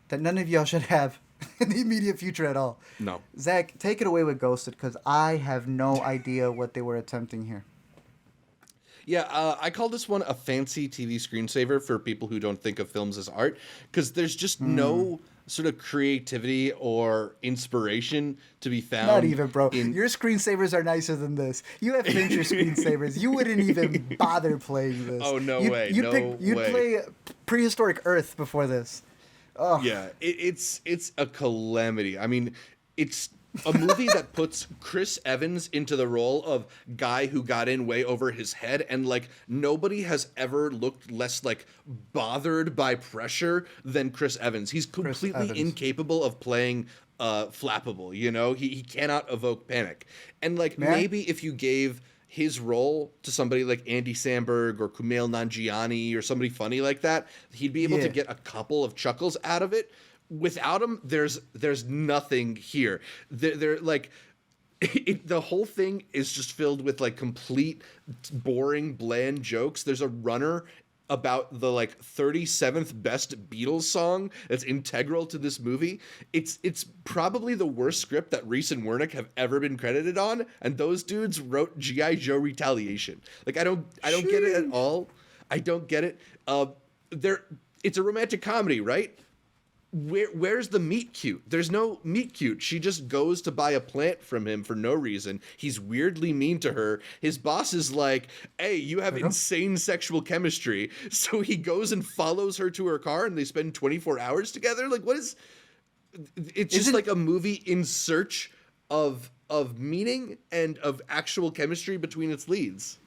that none of y'all should have in the immediate future at all. No. Zach, take it away with Ghosted, because I have no idea what they were attempting here. Yeah, I call this one a fancy TV screensaver for people who don't think of films as art, because there's just no sort of creativity or inspiration to be found. Not even, bro. Your screensavers are nicer than this. You have Fincher screensavers. You wouldn't even bother playing this. Oh, no way. You'd play Prehistoric Earth before this. Oh. Yeah, it's a calamity. I mean, it's a movie that puts Chris Evans into the role of guy who got in way over his head, and like nobody has ever looked less like bothered by pressure than Chris Evans. He's completely incapable of playing flappable, you know? He cannot evoke panic. And like maybe if you gave his role to somebody like Andy Samberg or Kumail Nanjiani or somebody funny like that, he'd be able to get a couple of chuckles out of it. Without him, there's nothing here. They're like, the whole thing is just filled with like complete boring, bland jokes. There's a runner about the like 37th best Beatles song that's integral to this movie. It's probably the worst script that Reese and Wernick have ever been credited on, and those dudes wrote G.I. Joe Retaliation. Like I don't get it at all. I don't get it. It's a romantic comedy, right? Where's the meet cute? There's no meet cute. She just goes to buy a plant from him for no reason. He's weirdly mean to her. His boss is like, hey, you have insane sexual chemistry. So he goes and follows her to her car and they spend 24 hours together. Like, what is... It's just like a movie in search of meaning and of actual chemistry between its leads.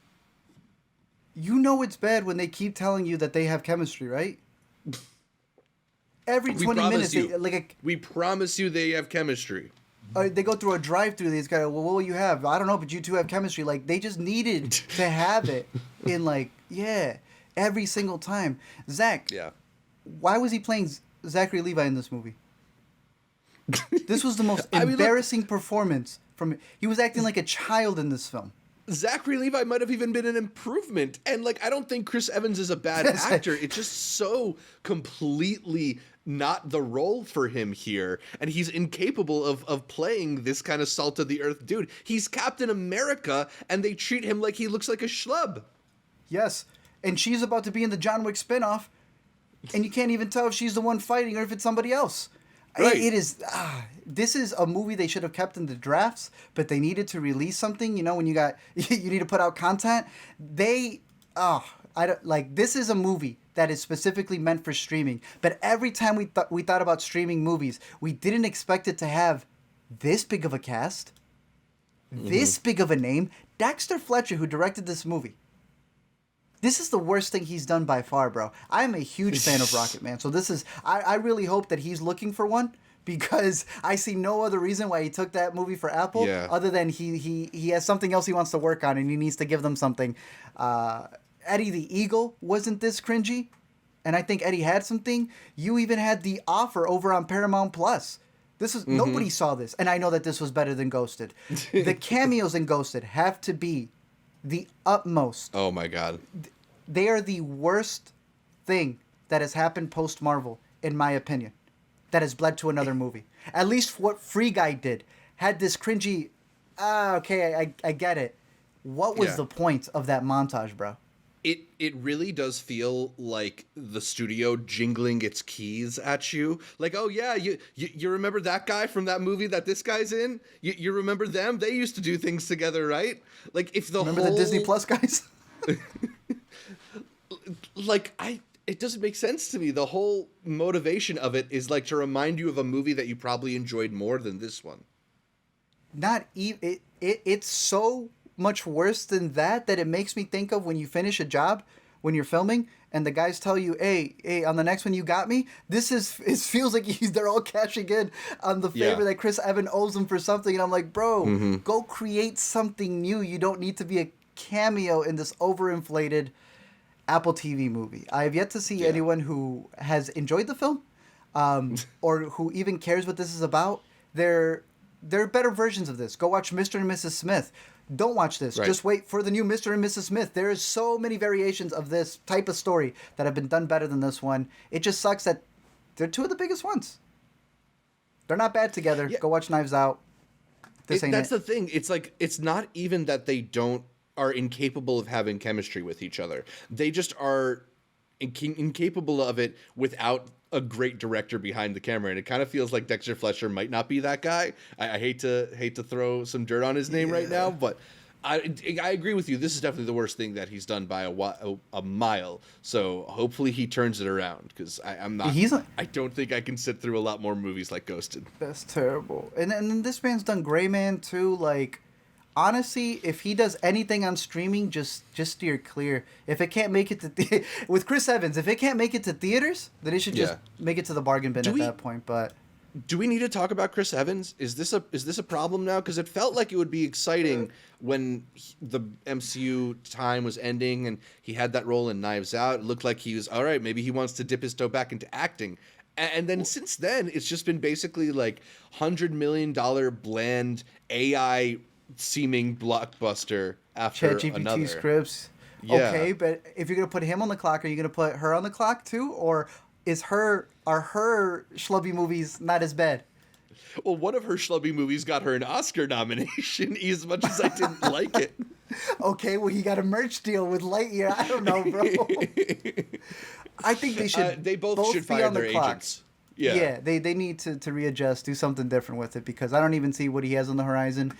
You know it's bad when they keep telling you that they have chemistry, right? Every 20 minutes, we promise you they have chemistry. They go through a drive-through. These guys, well, what will you have? I don't know, but you two have chemistry. Like, they just needed to have it in, like, every single time. Zach, why was he playing Zachary Levi in this movie? This was the most embarrassing performance from. He was acting like a child in this film. Zachary Levi might have even been an improvement. And, like, I don't think Chris Evans is a bad actor. It's just so completely not the role for him here. And he's incapable of playing this kind of salt-of-the-earth dude. He's Captain America, and they treat him like he looks like a schlub. Yes. And she's about to be in the John Wick spinoff, and you can't even tell if she's the one fighting or if it's somebody else. Right. It is. This is a movie they should have kept in the drafts, but they needed to release something. You know, when you need to put out content. This is a movie that is specifically meant for streaming. But every time we thought about streaming movies, we didn't expect it to have this big of a cast, this big of a name. Dexter Fletcher, who directed this movie. This is the worst thing he's done by far, bro. I'm a huge fan of Rocket Man, so this is... I really hope that he's looking for one, because I see no other reason why he took that movie for Apple, other than he has something else he wants to work on, and he needs to give them something. Eddie the Eagle wasn't this cringy, and I think Eddie had something. You even had The Offer over on Paramount Plus. This is nobody saw this, and I know that this was better than Ghosted. The cameos in Ghosted have to be the utmost. Oh my god. They are the worst thing that has happened post-Marvel, in my opinion, that has bled to another movie. At least what Free Guy did. Had this cringy, okay, I get it. What was the point of that montage, bro? It really does feel like the studio jingling its keys at you. Like, oh yeah, you remember that guy from that movie that this guy's in? You remember them? They used to do things together, right? Like, if the remember the Disney Plus guys? Like, it doesn't make sense to me. The whole motivation of it is like to remind you of a movie that you probably enjoyed more than this one. Not even it's so much worse than that it makes me think of when you finish a job, when you're filming, and the guys tell you, hey, on the next one you got me. It feels like they're all cashing in on the favor that Chris Evans owes them for something, and I'm like, bro, go create something new. You don't need to be a cameo in this overinflated Apple TV movie. I have yet to see anyone who has enjoyed the film, or who even cares what this is about. There are better versions of this. Go watch Mr. and Mrs. Smith. Don't watch this. Right. Just wait for the new Mr. and Mrs. Smith. There is so many variations of this type of story that have been done better than this one. It just sucks that They're two of the biggest ones. They're not bad together. Yeah. Go watch Knives Out. That's the thing. It's like, it's not even that they are incapable of having chemistry with each other. They just are incapable of it without a great director behind the camera, and it kind of feels like Dexter Fletcher might not be that guy. I hate to throw some dirt on his name right now, but I agree with you. This is definitely the worst thing that he's done by a mile. So hopefully he turns it around, because I'm not. I don't think I can sit through a lot more movies like Ghosted. That's terrible. And then this man's done Gray Man too. Like, honestly, if he does anything on streaming, just steer clear. If it can't make it to with Chris Evans, if it can't make it to theaters, then it should just make it to the bargain bin that point. But do we need to talk about Chris Evans? Is this a problem now? Because it felt like it would be exciting when the MCU time was ending and he had that role in Knives Out. It looked like he was all right. Maybe he wants to dip his toe back into acting. And then since then, it's just been basically like $100 million bland AI seeming blockbuster after another. ChatGPT scripts. Yeah. Okay, but if you're gonna put him on the clock, are you gonna put her on the clock too, or are her schlubby movies not as bad? Well, one of her schlubby movies got her an Oscar nomination, as much as I didn't like it. Okay, well, he got a merch deal with Lightyear. I don't know, bro. I think they should. They both should fire their agents. Yeah, they need to readjust, do something different with it, because I don't even see what he has on the horizon.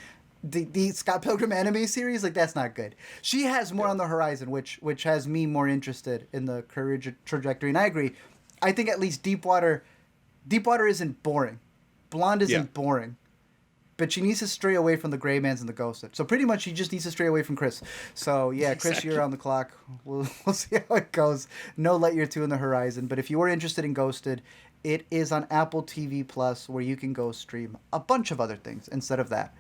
The Scott Pilgrim anime series, like, that's not good. She has more on the horizon, which has me more interested in the career trajectory. And I agree. I think at least Deepwater isn't boring. Blonde isn't boring. But she needs to stray away from the Gray Mans and the Ghosted. So pretty much she just needs to stray away from Chris. So yeah, Chris, exactly. You're on the clock. We'll see how it goes. No Lightyear 2 in the horizon. But if you are interested in Ghosted, it is on Apple TV Plus, where you can go stream a bunch of other things instead of that.